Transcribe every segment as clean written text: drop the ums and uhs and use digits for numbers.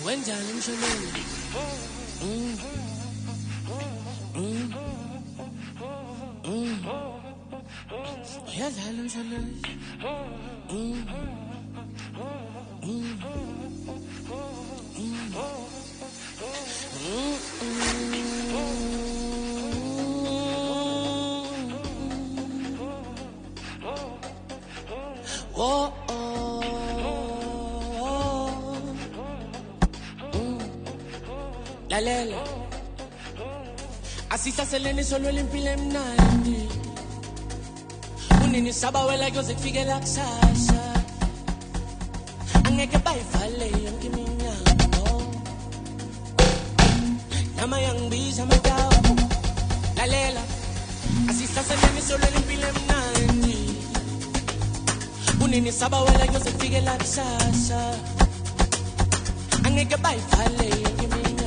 Wenjani mshoneni uyadlala mshoneni oh lalela asihlaseleni solo limpilo emnandi unini sabawela kuyoze kufikela kusasa angeke bayivale yonke iminyango nama yangibiza amadawo lalela asihlaseleni solo limpilo emnandi unini sabawela kuyoze kufikela kusasa angeke bayivale yonke iminyango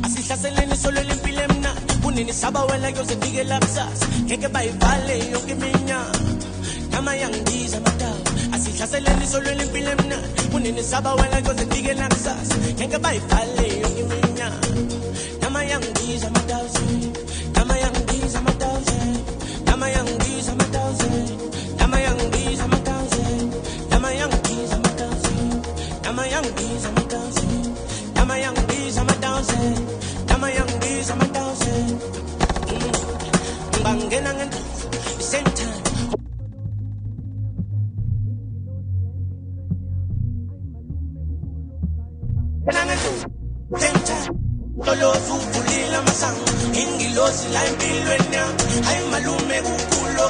asihlaseleni solo limpilo emnandi unini sabawela kuyoze kufikela kusasa ngeke bayivale yonke iminyango nama yangibiza amadawo asihlaseleni solo limpilo emnandi unini sabawela kuyoze kufikela kusasa ngeke bayivale yonke iminyango nama yangibiza amadawo nama yangibiza amadawo nama yangibiza amadawo nama yangibiza amadawo nama yangibiza amadawo nama yangibiza amadawo nama yangibiza amadawo nama yangibiza amadawo ngibangena ngenduku same time same time lolozu vulila masango ingilosi la empilweni yami hayi malume kukhulu